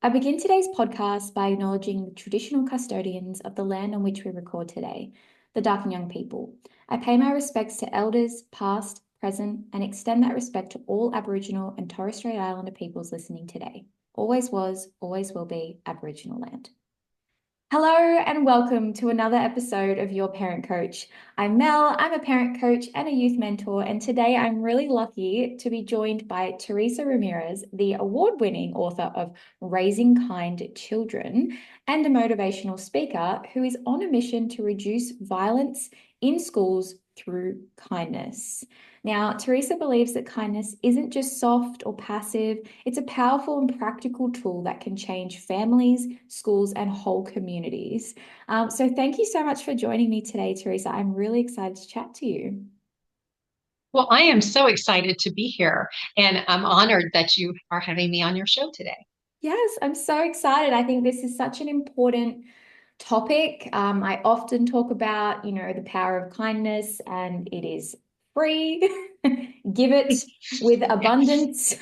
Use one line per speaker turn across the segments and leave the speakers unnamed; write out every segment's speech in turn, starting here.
I begin today's podcast by acknowledging the traditional custodians of the land on which we record today, the Darkin Young people. I pay my respects to elders, past, present, and extend that respect to all Aboriginal and Torres Strait Islander peoples listening today. Always was, always will be Aboriginal land. Hello and welcome to another episode of Your Parent Coach. I'm Mel, I'm a parent coach and a youth mentor, and today I'm really lucky to be joined by Teresa Ramirez, the award-winning author of Raising Kind Children and a motivational speaker who is on a mission to reduce violence in schools through kindness. Now, Teresa believes that kindness isn't just soft or passive, it's a powerful and practical tool that can change families, schools, and whole communities. So, thank you so much for joining me today, Teresa. I'm really excited to chat to you.
Well, I am so excited to be here, and I'm honored that you are having me on your show today.
Yes, I'm so excited. I think this is such an important topic. I often talk about, the power of kindness, and it is free. Give it with abundance.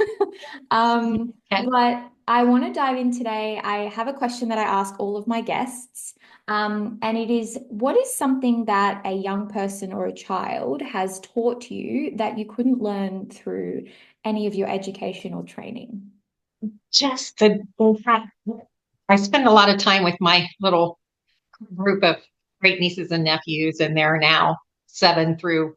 Okay.
But I want to dive in today. I have a question that I ask all of my guests. And it is, what is something that a young person or a child has taught you that you couldn't learn through any of your education or training?
Just the fact I spend a lot of time with my little group of great nieces and nephews, and they're now 7 through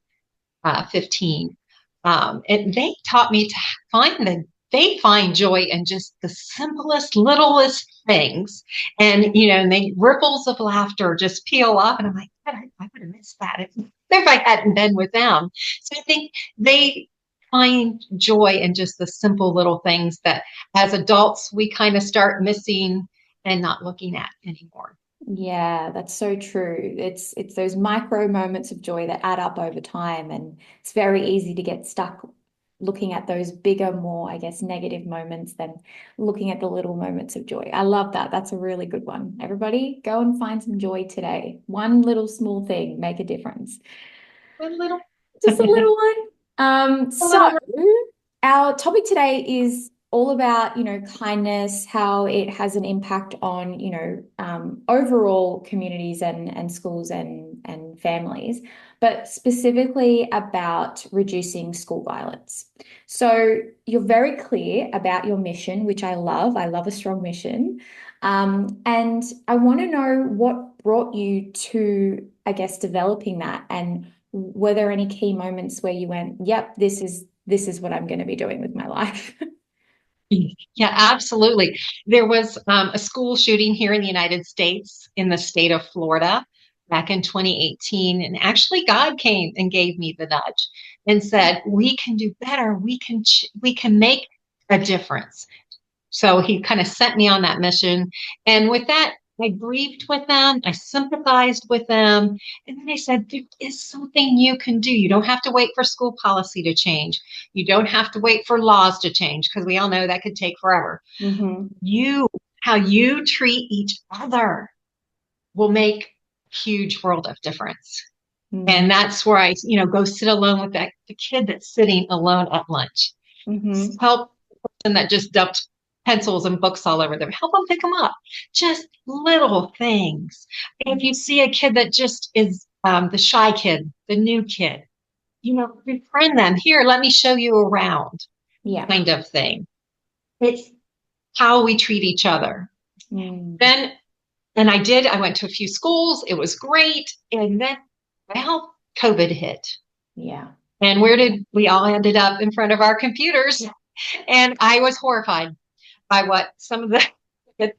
15. And they taught me to they find joy in just the simplest, littlest things. And they ripples of laughter just peel off. And I'm like, God, I would have missed that if I hadn't been with them. So I think they find joy in just the simple little things that as adults we kind of start missing and not looking at anymore.
Yeah, that's so true. It's those micro moments of joy that add up over time, and it's very easy to get stuck looking at those bigger, more, I guess, negative moments than looking at the little moments of joy. I love that. That's a really good one. Everybody, go and find some joy today. One little small thing make a difference.
A little,
Just a
a
little one. So
little.
our topic today is all about, kindness, how it has an impact on, overall communities and schools and families, but specifically about reducing school violence. So you're very clear about your mission, which I love. I love a strong mission. And I want to know what brought you to, I guess, developing that, and were there any key moments where you went, yep, this is what I'm going to be doing with my life?
Yeah, absolutely. There was a school shooting here in the United States in the state of Florida back in 2018. And actually, God came and gave me the nudge and said, we can do better. We can make a difference. So he kind of sent me on that mission. And with that, I grieved with them. I sympathized with them. And then I said, there is something you can do. You don't have to wait for school policy to change. You don't have to wait for laws to change because we all know that could take forever.
Hmm.
You, how you treat each other will make a huge world of difference.
Mm.
And that's where I go sit alone with the kid that's sitting alone at lunch.
Hmm.
Help the person that just dumped pencils and books all over them. Help them pick them up. Just little things. If you see a kid that just is the shy kid, the new kid, befriend them. Here, let me show you around,
Yeah.
kind of thing. It's how we treat each other.
Mm.
Then, I went to a few schools. It was great. And then, well, COVID hit.
Yeah.
And where did we all ended up in front of our computers? And I was horrified by what some of the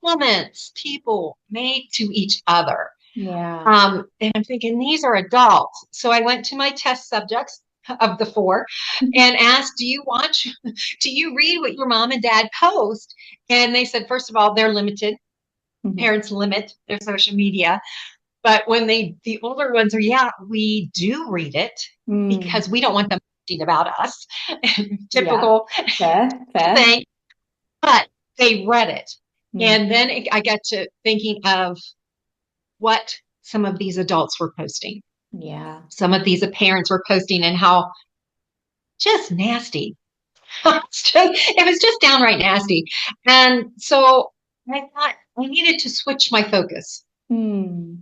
comments people made to each other.
Yeah.
And I'm thinking, these are adults. So I went to my test subjects of the four and asked, do you read what your mom and dad post? And they said, first of all, they're limited.
Mhm.
Parents limit their social media. But when the older ones are, yeah, we do read it
Mm.
because we don't want them thinking about us.
Yeah.
Typical
Fair, fair.
thing. But they read it.
Mm.
And then I got to thinking of what some of these adults were posting.
Yeah.
Some of these parents were posting and how just nasty. It was just downright nasty. And so I thought I needed to switch my focus.
Hmm.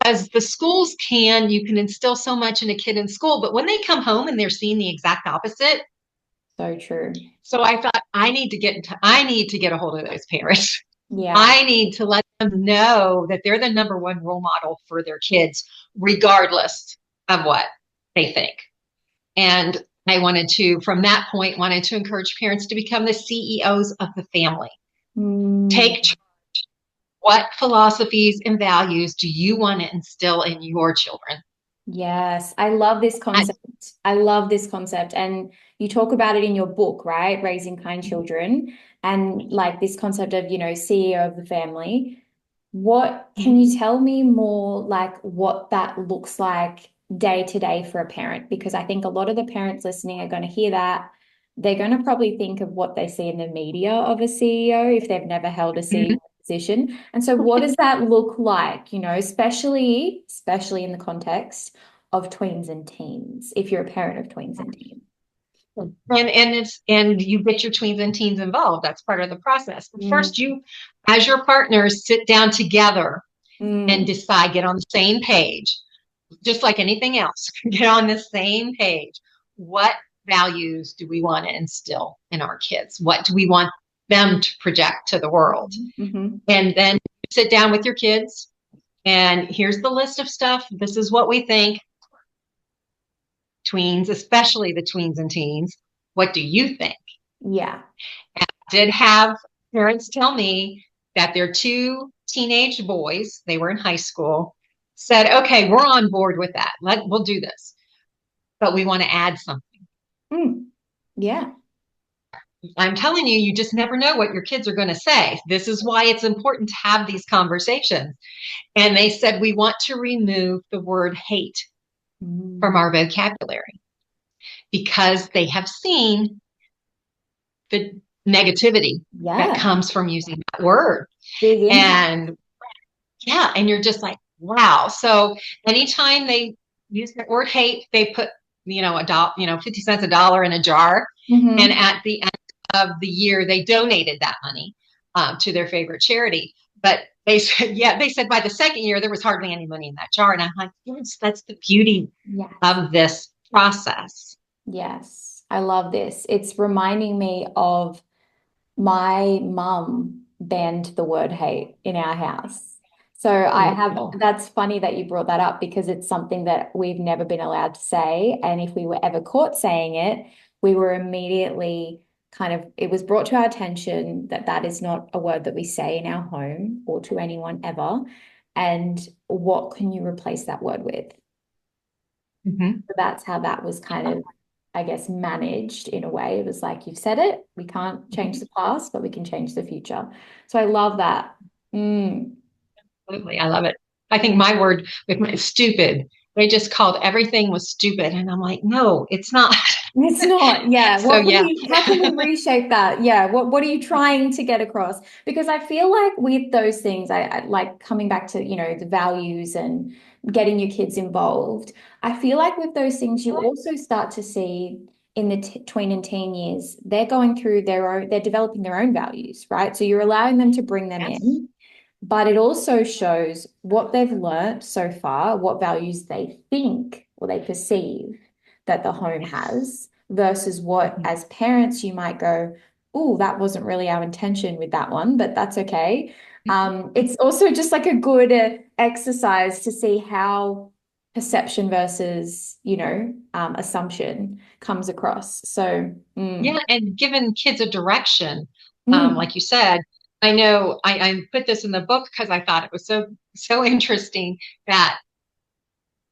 As the schools can, you can instill so much in a kid in school, but when they come home and they're seeing the exact opposite,
So true.
so I thought I need to get a hold of those parents.
Yeah.
I need to let them know that they're the number one role model for their kids, regardless of what they think. And I wanted to, from that point, wanted to encourage parents to become the CEOs of the family.
Mm.
Take what philosophies and values do you want to instill in your children?
Yes, I love this
I,
concept. I love this concept. And you talk about it in your book, right? Raising Kind Children, and like this concept of, CEO of the family. What can you tell me more like what that looks like day to day for a parent? Because I think a lot of the parents listening are going to hear that. They're going to probably think of what they see in the media of a CEO if they've never held a CEO position. And so what does that look like, especially in the context of tweens and teens, if you're a parent of tweens and teens?
and you get your tweens and teens involved. That's part of the process. But
Mm,
first, you, as your partners, sit down together and
mm,
decide, get on the same page, just like anything else. Get on the same page. What values do we want to instill in our kids? What do we want them to project to the world?
mm-hmm.
And then sit down with your kids, and here's the list of stuff. This is what we think. Tweens, especially the tweens and teens. What do you think?
Yeah.
And I did have parents tell me that their two teenage boys, they were in high school, said, okay, we're on board with that. We'll do this, but we want to add something.
Mm, yeah.
I'm telling you, you just never know what your kids are going to say. This is why it's important to have these conversations. And they said, we want to remove the word hate from
Mm,
our vocabulary because they have seen the negativity that
yeah.
comes from using that word.
Big impact.
And yeah, and you're just like, wow. So anytime they use that word hate, they put, a dollar, 50 cents a dollar in a jar. And
Mm-hmm.
at the end of the year, they donated that money to their favorite charity. But they said, yeah, they said by the second year, there was hardly any money in that jar. And I'm like, yes, that's the beauty
Yes.
of this process.
Yes. I love this. It's reminding me of my mum banned the word hate in our house. So
Oh,
that's funny that you brought that up because it's something that we've never been allowed to say. And if we were ever caught saying it, we were immediately it was brought to our attention that that is not a word that we say in our home or to anyone ever. And what can you replace that word with?
mhm.
So that's how that was kind of, I guess, managed in a way. It was like, you've said it, we can't change the past, but we can change the future. So I love that. Mm.
Absolutely. I love it. I think my word with my stupid, they just called everything was stupid. And I'm like, no, it's not.
It's not, yeah.
So yeah.
How can we reshape that? Yeah. What are you trying to get across? Because I feel like with those things, I like coming back to, the values and getting your kids involved. I feel like with those things, you also start to see in the t tween and teen years, they're going through they're developing their own values, right? So you're allowing them to bring them
Yes.
in, but it also shows what they've learned so far, what values they think or they perceive that the home
Yes.
has versus what,
Mhm.
as parents, you might go, oh, that wasn't really our intention with that one, but that's okay. It's also just like a good exercise to see how perception versus, assumption comes across. So,
Yeah. And giving kids a direction,
mm,
like you said, I know I put this in the book because I thought it was so interesting that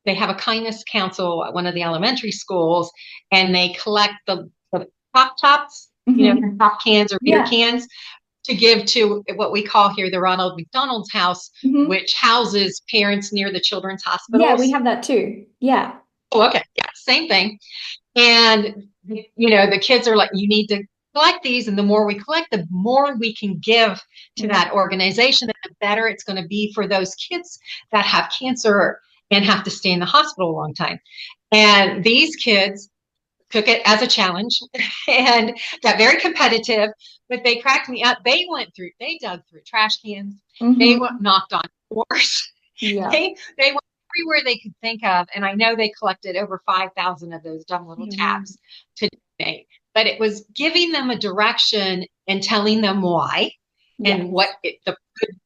they have a kindness council at one of the elementary schools and they collect the pop tops,
mhm.
pop cans or beer
Yeah.
cans to give to what we call here the Ronald McDonald's House,
Mhm.
which houses parents near the children's
Yeah, we
hospitals.
have that too. Yeah.
Oh, okay. Yeah, same thing. And, the kids are like, you need to collect these. And the more we collect, the more we can give to
Mm.
that organization, and the better it's going to be for those kids that have cancer and have to stay in the hospital a long time. And these kids took it as a challenge and got very competitive, but they cracked me up. They dug through trash cans. They
Mm-hmm.
knocked on doors.
Yeah.
They went everywhere they could think of. And I know they collected over 5,000 of those dumb little
Yeah, wow.
tabs to donate, but it was giving them a direction and telling them why
Yeah.
and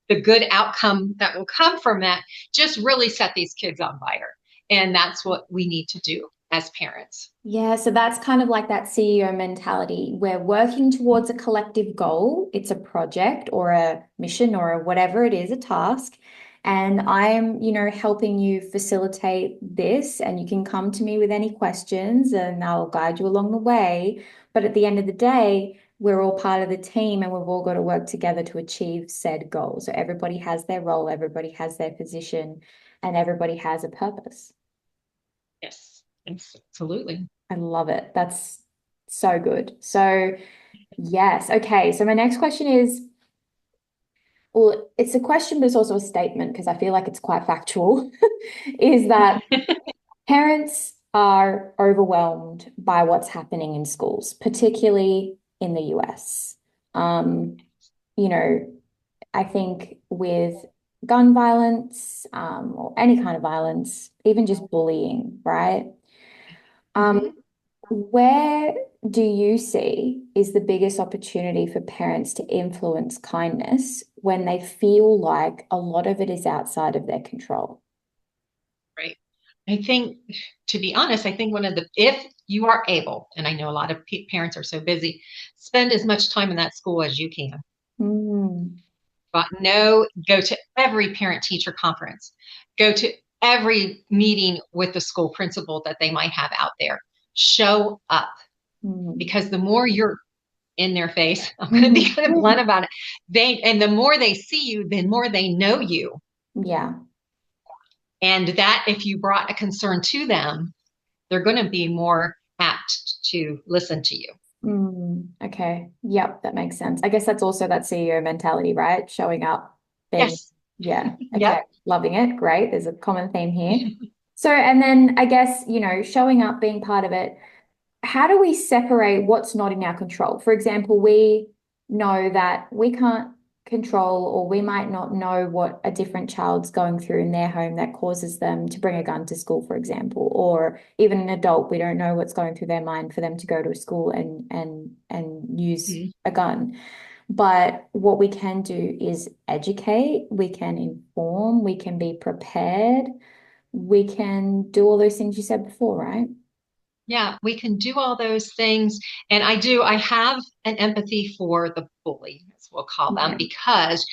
the good outcome that will come from that just really set these kids on fire. And that's what we need to do as parents.
Yeah, so that's kind of like that CEO mentality. We're working towards a collective goal. It's a project or a mission or a whatever it is, a task. And I'm, helping you facilitate this, and you can come to me with any questions and I'll guide you along the way. But at the end of the day, we're all part of the team and we've all got to work together to achieve said goal. So everybody has their role, everybody has their position, and everybody has a purpose.
Yes, absolutely.
I love it. That's so good. So, yes. Okay. So, my next question is, well, it's a question, but it's also a statement because I feel like it's quite factual, is that parents are overwhelmed by what's happening in schools, particularly in the US. Um, you know, I think with gun violence, or any kind of violence, even just bullying, right? Um,
Mhm.
Where do you see is the biggest opportunity for parents to influence kindness when they feel like a lot of it is outside of their control?
Right. I think, to be honest, I think if you are able, and I know a lot of parents are so busy, spend as much time in that school as you can.
Mm,
But go to every parent teacher conference, go to every meeting with the school principal that they might have out there. Show up
mm,
because the more you're in their face, I'm going to be
mhm.
kind of blunt about it. And the more they see you, the more they know you.
Yeah.
And that if you brought a concern to them, they're going to be more apt to listen to you.
Okay. Yep, that makes sense. I guess that's also that CEO mentality, right? Showing up, being,
Yes.
yeah. Okay.
Yep.
Loving it. Great. There's a common theme here. So, and then I guess, showing up, being part of it. How do we separate what's not in our control? For example, we know that we can't control, or we might not know what a different child's going through in their home that causes them to bring a gun to school, for example, or even an adult, we don't know what's going through their mind for them to go to a school and use
Mhm.
a gun. But what we can do is educate, we can inform, we can be prepared, we can do all those things you said before, right?
Yeah, we can do all those things. And I have an empathy for the bully, as we'll call them,
Yeah,
because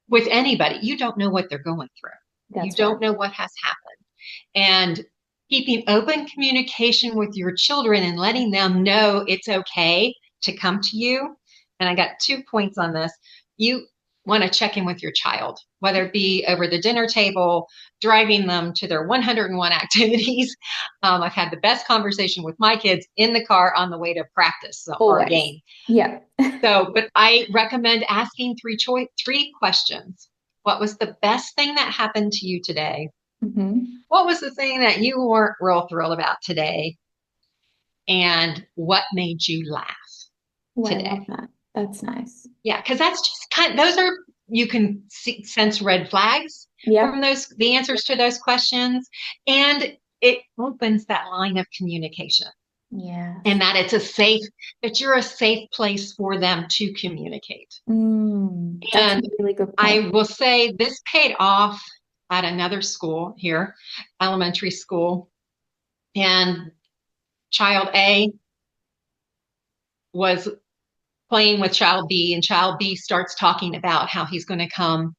with anybody, you don't know what they're going through. You
that's right.
don't know what has happened. And keeping open communication with your children and letting them know it's okay to come to you. And I got 2 points on this. You want to check in with your child, whether it be over the dinner table, driving them to their 101 activities. I've had the best conversation with my kids in the car on the way to practice or a
Always.
game.
Yeah.
So, but I recommend asking three questions. What was the best thing that happened to you today?
Hmm.
What was the thing that you weren't real thrilled about today? And what made you laugh
Oh, I love
today?
that. That's nice.
Yeah, because that's just those are, you can sense red flags from
Yep.
the answers to those questions. And it opens that line of communication and
Yes.
that you're a safe place for them to communicate.
That's a
And
really good point.
I will say this paid off at another school here, elementary school. And child A was playing with child B, and child B starts talking about how he's going to come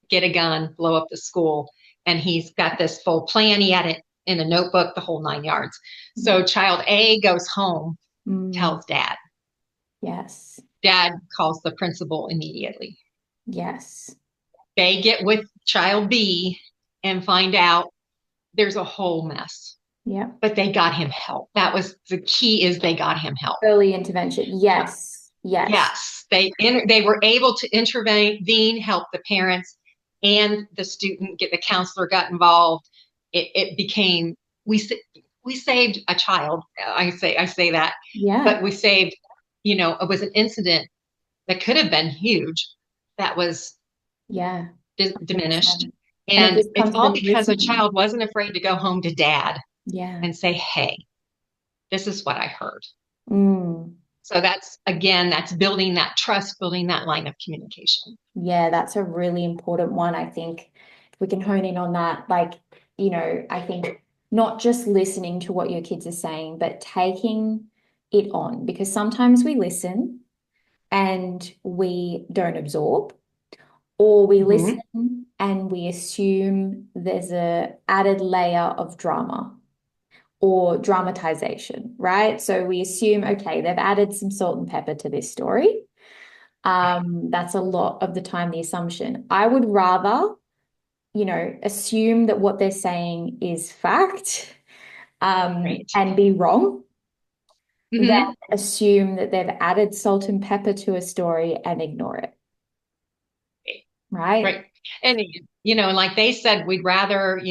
get a gun, blow up the school. And he's got this full plan. He had it in a notebook, the whole 9 yards.
Yeah.
So child A goes home,
Mm,
tells dad.
yes.
Dad calls the principal immediately.
Yes.
They get with child B and find out there's a whole mess,
Yep.
but they got him help. That was the key, is they got him help.
Early intervention. Yes. Yes.
Yes, they were able to intervene, help the parents and the student get the counselor got involved. It became we we saved a child. I say that,
Yeah.
but we saved, it was an incident that could have been huge that was
Yeah.
diminished.
100%. And it
And
just
it's
comes
all
from
because a
listening.
child wasn't afraid to go home to dad
Yeah.
and say, hey, this is what I heard.
Mm.
So that's building that trust, building that line of communication.
Yeah, that's a really important one. I think if we can hone in on that, like, I think not just listening to what your kids are saying, but taking it on, because sometimes we listen and we don't absorb, or we
Mm-hmm.
listen and we assume there's a added layer of drama or dramatization, right? So we assume, okay, they've added some salt and pepper to this story.
Right.
That's a lot of the time the assumption. I would rather, assume that what they're saying is fact,
Right.
and be wrong than
Mm-hmm.
assume that they've added salt and pepper to a story and ignore it, right?
Right. And, like they said, we'd rather,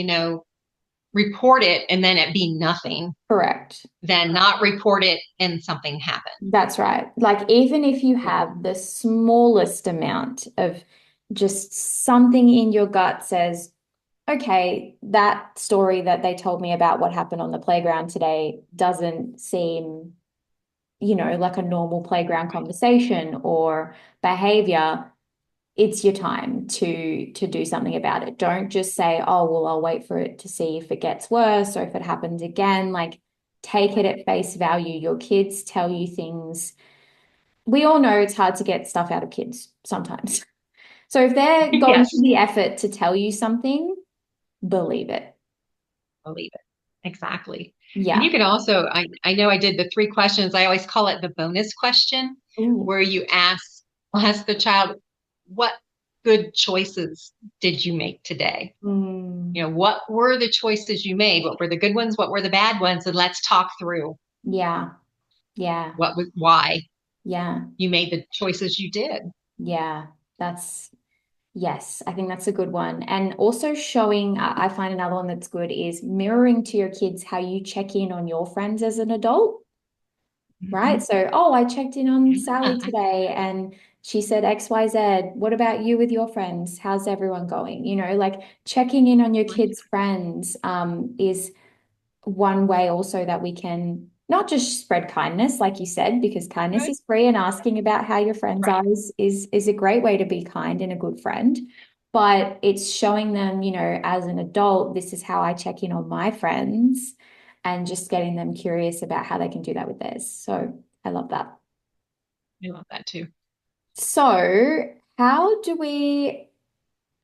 report it and then it be nothing
Correct.
than not report it and something happen.
That's right. Like, even if you
Yeah.
have the smallest amount of just something in your gut says, okay, that story that they told me about what happened on the playground today doesn't seem, like a normal playground
Right.
conversation or behavior. It's your time to do something about it. Don't just say, oh, well, I'll wait for it to see if it gets worse or if it happens again. Like, take it at face value. Your kids tell you things. We all know it's hard to get stuff out of kids sometimes. So if they're going to
Yes.
the effort to tell you something, believe it.
Believe it. Exactly. And you
Yeah.
can also, I know I did the three questions. I always call it the bonus question,
Ooh.
where ask the child, what good choices did you make today?
Mm.
What were the choices you made? What were the good ones? What were the bad ones? And let's talk through
Yeah. Yeah.
why
Yeah.
you made the choices you did.
Yeah. That's, yes, I think that's a good one. And also showing, I find another one that's good is mirroring to your kids how you check in on your friends as an adult. Right?
Mhm.
So, oh, I checked in on
Yeah.
Sally today and she said XYZ. What about you with your friends? How's everyone going? Like checking in on your kids' friends is one way also that we can not just spread kindness, like you said, because kindness
Good.
is free, and asking about how your friends
Right.
are is a great way to be kind and a good friend. But it's showing them, as an adult, this is how I check in on my friends, and just getting them curious about how they can do that with theirs. So I love that.
I love that too.
So, how do we,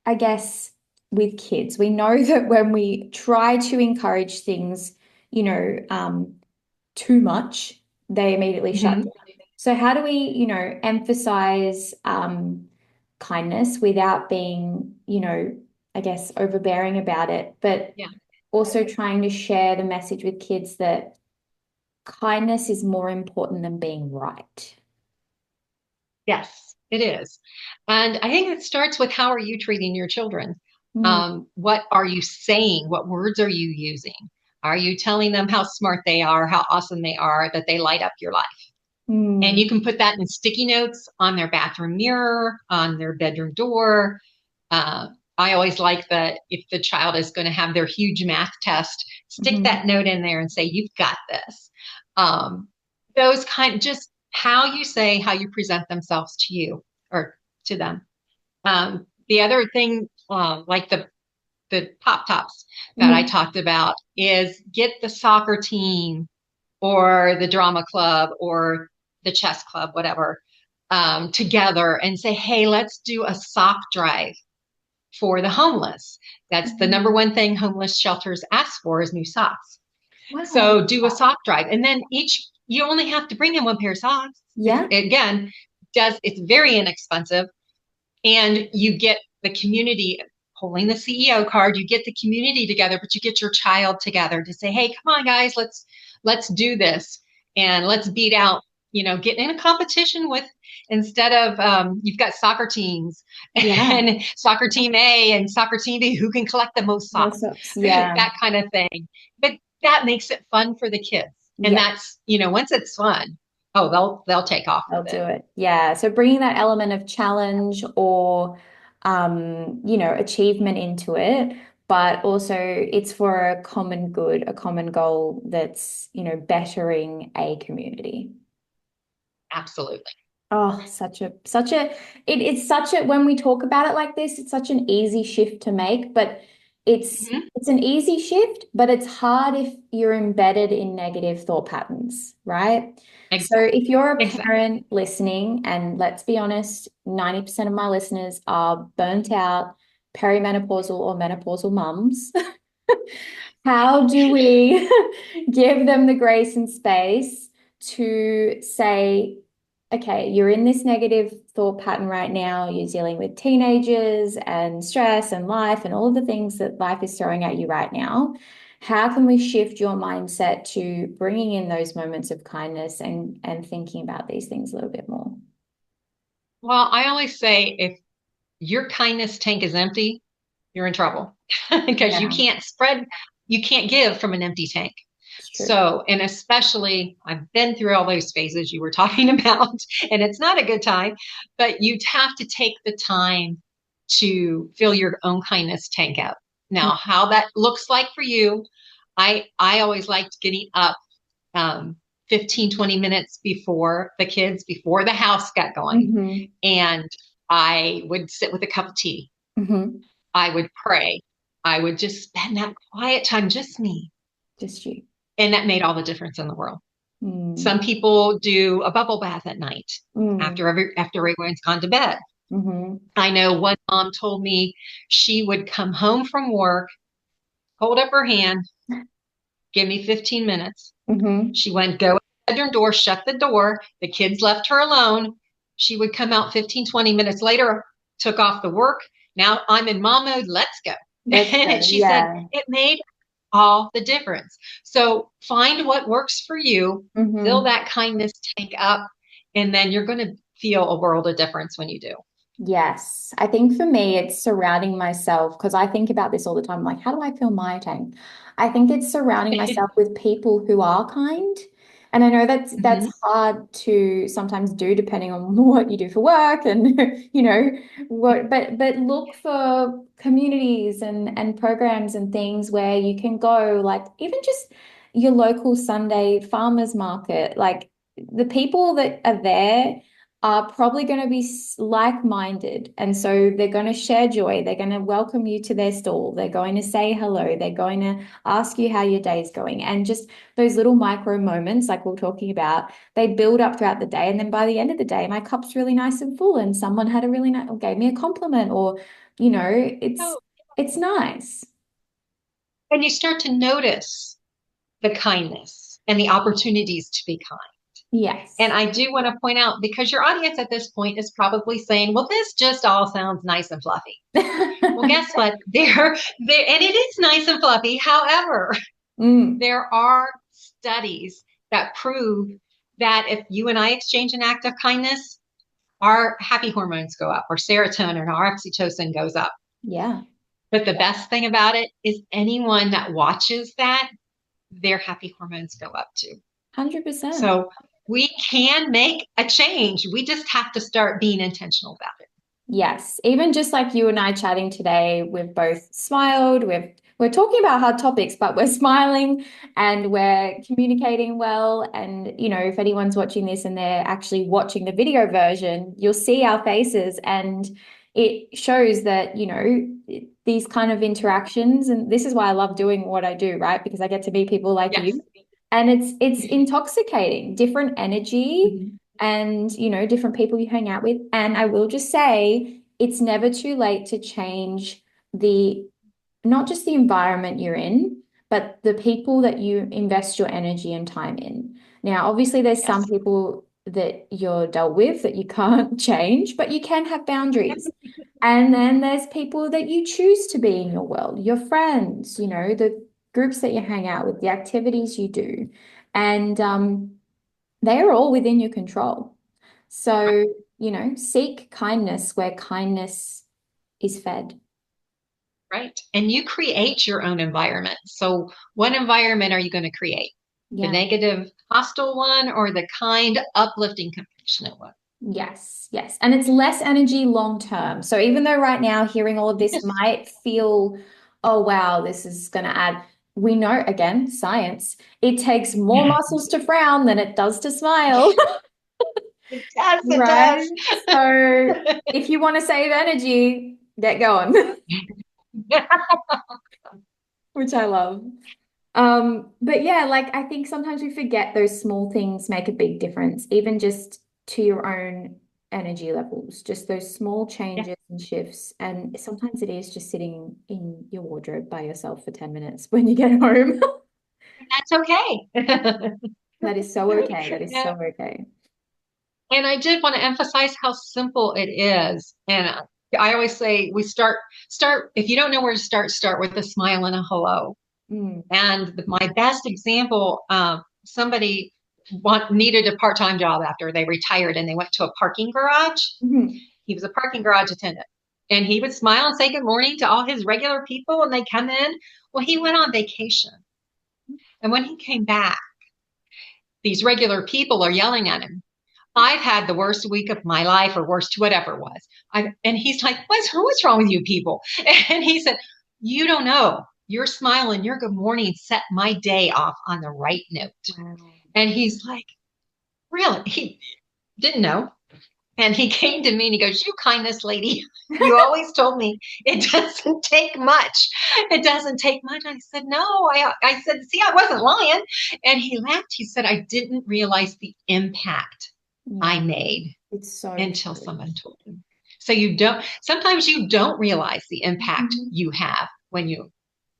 I guess, with kids, we know that when we try to encourage things, too much, they immediately shut
Hmm.
down. So how do we, emphasize kindness without being, I guess, overbearing about it, but
Yeah.
also trying to share the message with kids that kindness is more important than being right.
Yes, it is. And I think it starts with how are you treating your children?
Mm,
What are you saying? What words are you using? Are you telling them how smart they are, how awesome they are, that they light up your life? And
mm,
you can put that in sticky notes on their bathroom mirror, on their bedroom door. Uh, I always like that if the child is going to have their huge math test, stick
mhm,
that note in there and say, you've got this. Um, those just how you say, how you present themselves to you or to them. The other thing, like the pop tops that I
mm,
talked about, is get the soccer team or the drama club or the chess club, whatever, together and say, hey, let's do a sock drive for the homeless. That's the number
mm.
one thing homeless shelters ask for is new socks.
Wow.
So do a sock drive. And then you only have to bring in one pair of socks.
Yeah.
It's very inexpensive and you get the community pulling the CEO card, you get the community together, but you get your child together to say, hey, come on, guys, let's do this and let's beat out, get in a competition with instead of you've got soccer teams
Yeah.
and soccer team A and soccer team B who can collect the most
No
socks,
socks. Yeah.
that kind of thing. But that makes it fun for the kids. And
Yeah.
that's, once it's fun, oh, they'll take off
They'll
with
do
it.
it. Yeah. So bringing that element of challenge or, achievement into it, but also it's for a common good, a common goal that's, bettering a community.
Absolutely.
Oh, it's such a, when we talk about it like this, it's such an easy shift to make, but
Mhm.
it's an easy shift, but it's hard if you're embedded in negative thought patterns, right? So
Exactly.
if you're a
Exactly.
parent listening, and let's be honest, 90% of my listeners are burnt out perimenopausal or menopausal mums. How do we give them the grace and space to say, okay, you're in this negative thought pattern right now. You're dealing with teenagers and stress and life and all of the things that life is throwing at you right now. How can we shift your mindset to bringing in those moments of kindness and thinking about these things a little bit more?
Well, I always say if your kindness tank is empty, you're in trouble because
Yeah,
you can't give from an empty tank.
it's true.
So, and especially, I've been through all those phases you were talking about, and it's not a good time, but you have to take the time to fill your own kindness tank up. Now, how that looks like for you, I always liked getting up um, 15, 20 minutes before the house got going.
Mm-hmm.
And I would sit with a cup of tea.
Mm-hmm.
I would pray. I would just spend that quiet time, just me.
Just you.
And that made all the difference in the world.
Mm.
Some people do a bubble bath at night
Mm.
after everyone's gone to bed.
Mm-hmm.
I know one mom told me she would come home from work, hold up her hand, give me 15 minutes.
Mm-hmm.
She went, go to the bedroom door, shut the door. The kids left her alone. She would come out 15, 20 minutes later, took off the work. Now I'm in mom mode. Let's go.
Let's
And
go.
she said,
Yeah.
it made all the difference. So find what works for you, fill
Mm-hmm.
that kindness tank up, and then you're going to feel a world of difference when you do.
Yes. I think for me, it's surrounding myself because I think about this all the time. Like, how do I fill my tank? I think it's surrounding myself with people who are kind. And I know that's
Mhm.
hard to sometimes do depending on what you do for work and but look for communities and programs and things where you can go, like even just your local Sunday farmers market, like the people that are there are probably going to be like-minded. And so they're going to share joy. They're going to welcome you to their stall. They're going to say hello. They're going to ask you how your day's going. And just those little micro moments, like we're talking about, they build up throughout the day. And then by the end of the day, my cup's really nice and full. And someone had a really nice, or gave me a compliment, or,
Oh,
it's nice.
and you start to notice the kindness and the opportunities to be kind. And
Yes.
I do want to point out because your audience at this point is probably saying, well, this just all sounds nice and fluffy. Well, guess what? And it is nice and fluffy. However,
Mm,
there are studies that prove that if you and I exchange an act of kindness, our happy hormones go up, our serotonin and our oxytocin goes up.
yeah,
But the best thing about it is anyone that watches that, their happy hormones go up too.
100%.
So we can make a change. We just have to start being intentional about it.
Yes, even just like you and I chatting today, we've both smiled. We're talking about hard topics, but we're smiling and we're communicating well. And if anyone's watching this and they're actually watching the video version, you'll see our faces and it shows that, these kind of interactions, and this is why I love doing what I do, right? Because I get to meet people like
Yes.
you. And it's intoxicating, different energy
Mhm.
and different people you hang out with. And I will just say it's never too late to change the not just the environment you're in, but the people that you invest your energy and time in. Now, obviously, there's some
Yes.
people that you're dealt with that you can't change, but you can have boundaries. And then there's people that you choose to be in your world, your friends, the groups that you hang out with, the activities you do. And they are all within your control. So, seek kindness where kindness is fed.
Right. And you create your own environment. So what environment are you going to create? The
Yeah.
negative, hostile one or the kind, uplifting, compassionate one?
Yes, yes. And it's less energy long term. So even though right now hearing all of this
Yes.
might feel, oh wow, this is going to add, we know again, science, it takes more
Yeah.
muscles to frown than it does to smile,
It does. It
right?
does.
So if you want to save energy, get going, which I love. But yeah, like I think sometimes we forget those small things make a big difference, even just to your own energy levels, just those small
Yeah.
changes and shifts. And sometimes it is just sitting in your wardrobe by yourself for 10 minutes when you get home.
That's okay.
That is so okay. That is so
Yeah.
okay.
And I did want to emphasize how simple it is. And I always say start, if you don't know where to start with a smile and a hello.
Mm.
And my best example, somebody needed a part-time job after they retired and they went to a parking garage.
Mhm.
He was a parking garage attendant. And he would smile and say good morning to all his regular people when they come in. Well, he went on vacation. And when he came back, these regular people are yelling at him. I've had the worst week of my life or worst, whatever it was. And he's like, what's wrong with you people? And he said, you don't know. Your smile and your good morning set my day off on the right note.
Wow.
And he's like, really? He didn't know. And he came to me and he goes, you kindness lady, you always told me it doesn't take much. It doesn't take much. I said, no, I said, see, I wasn't lying. And he laughed. He said, I didn't realize the impact I
Yeah,
made
it's so
until
true.
someone told him. So sometimes you don't realize the impact
Mhm.
you have when you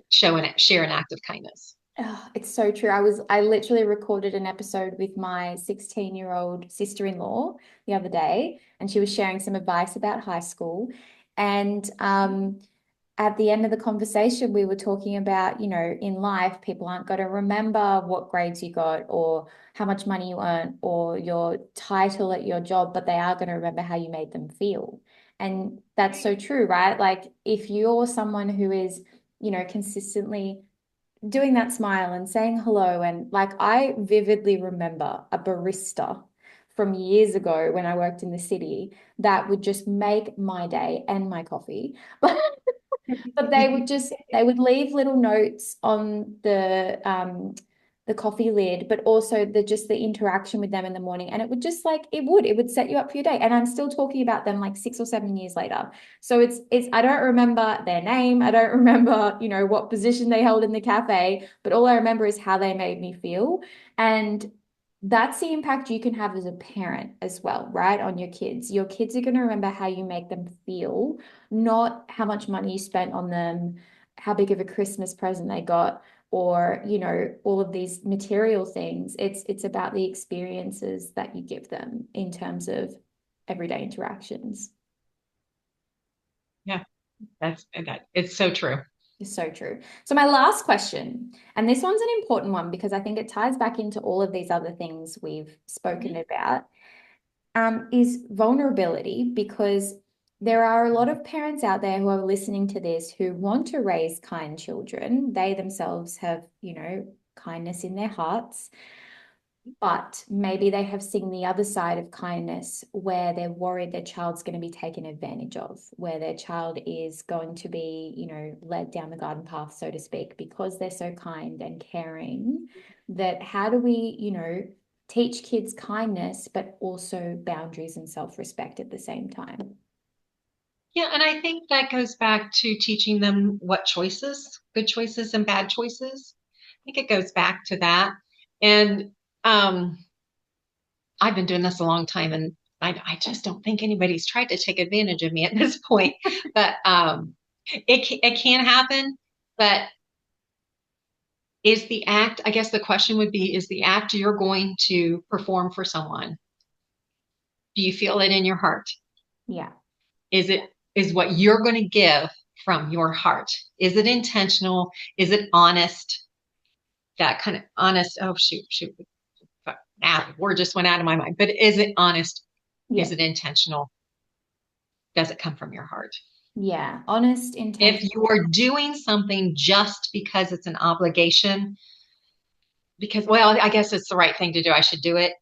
share an act of kindness.
Oh, it's so true. I literally recorded an episode with my 16-year-old sister-in-law the other day, and she was sharing some advice about high school. And at the end of the conversation, we were talking about, in life, people aren't going to remember what grades you got or how much money you earned or your title at your job, but they are going to remember how you made them feel. And that's so true, right? Like if you're someone who is, consistently doing that smile and saying hello. And like I vividly remember a barista from years ago when I worked in the city that would just make my day and my coffee. But they would leave little notes on the coffee lid, but also the interaction with them in the morning. And it would just like it would set you up for your day. And I'm still talking about them like 6 or 7 years later. So it's I don't remember their name. I don't remember, what position they held in the cafe, but all I remember is how they made me feel. And that's the impact you can have as a parent as well, right? On your kids. Your kids are going to remember how you make them feel, not how much money you spent on them, how big of a Christmas present they got, or, all of these material things. It's about the experiences that you give them in terms of everyday interactions.
Yeah, it's so true.
It's so true. So my last question, and this one's an important one because I think it ties back into all of these other things we've spoken
Mhm.
about. Is vulnerability because there are a lot of parents out there who are listening to this who want to raise kind children. They themselves have, kindness in their hearts, but maybe they have seen the other side of kindness where they're worried their child's going to be taken advantage of, where their child is going to be, led down the garden path, so to speak, because they're so kind and caring. That how do we, teach kids kindness, but also boundaries and self-respect at the same time?
Yeah, and I think that goes back to teaching them what choices, good choices and bad choices. I think it goes back to that. And um, I've been doing this a long time, and I just don't think anybody's tried to take advantage of me at this point. But it can happen. But is the act, I guess the question would be, is the act you're going to perform for someone, do you feel it in your heart?
Yeah.
Is what you're going to give from your heart? Is it intentional? Is it honest? That kind of honest, oh shoot. Word just went out of my mind. But is it honest?
Yeah.
Is it intentional? Does it come from your heart?
Yeah, honest,
If
intentional.
you're doing something just because it's an obligation, because, well, I guess it's the right thing to do, I should do it,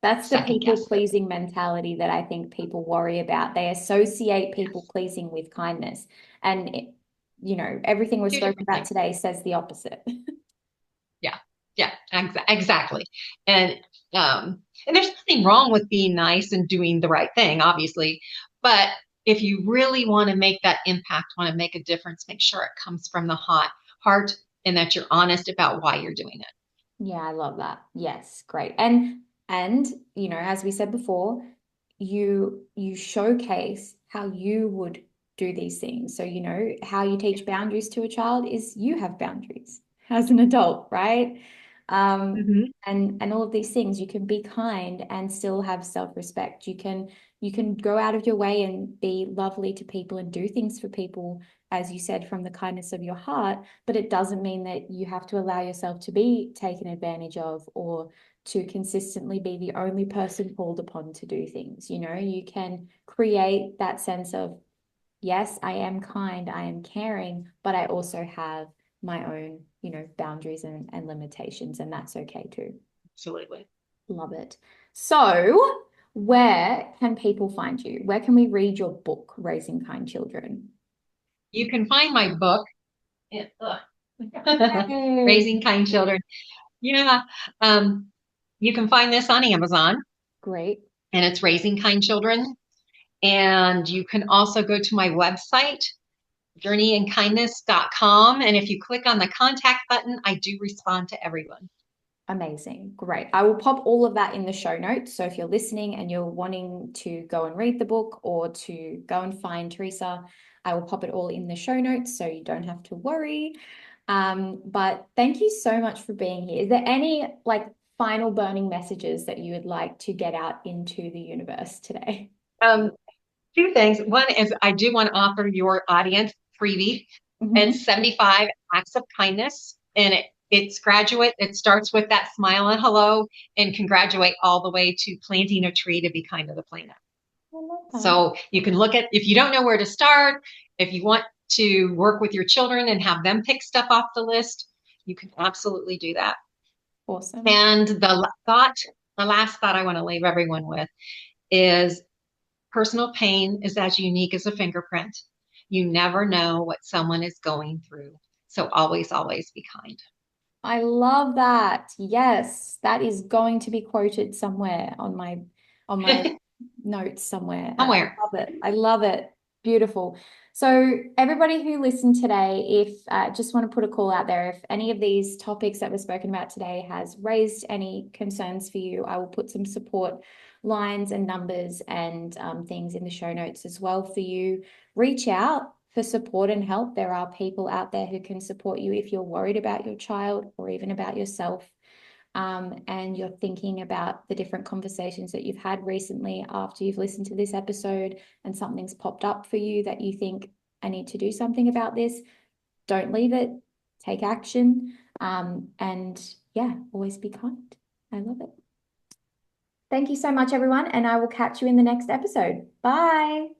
That's the
second
people
guess it.
pleasing mentality that I think people worry about. They associate people
Yes.
pleasing with kindness. And, everything we've
Two
spoken
different
about
things.
today says the opposite.
Yeah. Yeah, exactly. And and there's nothing wrong with being nice and doing the right thing, obviously. But if you really want to make that impact, want to make a difference, make sure it comes from the hot heart and that you're honest about why you're doing it.
Yeah, I love that. Yes, great. And as we said before, you showcase how you would do these things. So, how you teach boundaries to a child is you have boundaries as an adult, right?
Hmm.
And all of these things, you can be kind and still have self-respect. You can go out of your way and be lovely to people and do things for people, as you said, from the kindness of your heart, but it doesn't mean that you have to allow yourself to be taken advantage of or to consistently be the only person called upon to do things. You can create that sense of, yes, I am kind, I am caring, but I also have my own, boundaries and limitations, and that's okay too.
Absolutely.
Love it. So, where can people find you? Where can we read your book, Raising Kind Children?
You can find my book,
Hey,
Raising Kind Children. Yeah. Um, you can find this on Amazon,
great.
and it's Raising Kind Children. And you can also go to my website, journeyandkindness.com. And if you click on the contact button, I do respond to everyone.
Amazing. Great. I will pop all of that in the show notes. So if you're listening and you're wanting to go and read the book or to go and find Teresa, I will pop it all in the show notes so you don't have to worry. But thank you so much for being here. Is there any final burning messages that you would like to get out into the universe today?
Um, Two things. One is I do want to offer your audience freebie.
Mhm.
It's 75 acts of kindness, and it's graduate. It starts with that smile and hello, and can graduate all the way to planting a tree to be kind to the planet.
I love that.
So you can look at, if you don't know where to start, if you want to work with your children and have them pick stuff off the list, you can absolutely do that.
Awesome.
And the last thought I want to leave everyone with is personal pain is as unique as a fingerprint. You never know what someone is going through. So always, always be kind.
I love that. Yes, that is going to be quoted somewhere on my notes somewhere. I
Somewhere.
love it. I love it. Beautiful. So everybody who listened today, if just want to put a call out there, if any of these topics that were spoken about today has raised any concerns for you, I will put some support lines and numbers and things in the show notes as well for you. Reach out for support and help. There are people out there who can support you if you're worried about your child or even about yourself. And you're thinking about the different conversations that you've had recently after you've listened to this episode and something's popped up for you that you think, I need to do something about this. Don't leave it, take action. And yeah, always be kind. I love it. Thank you so much, everyone, and I will catch you in the next episode. Bye.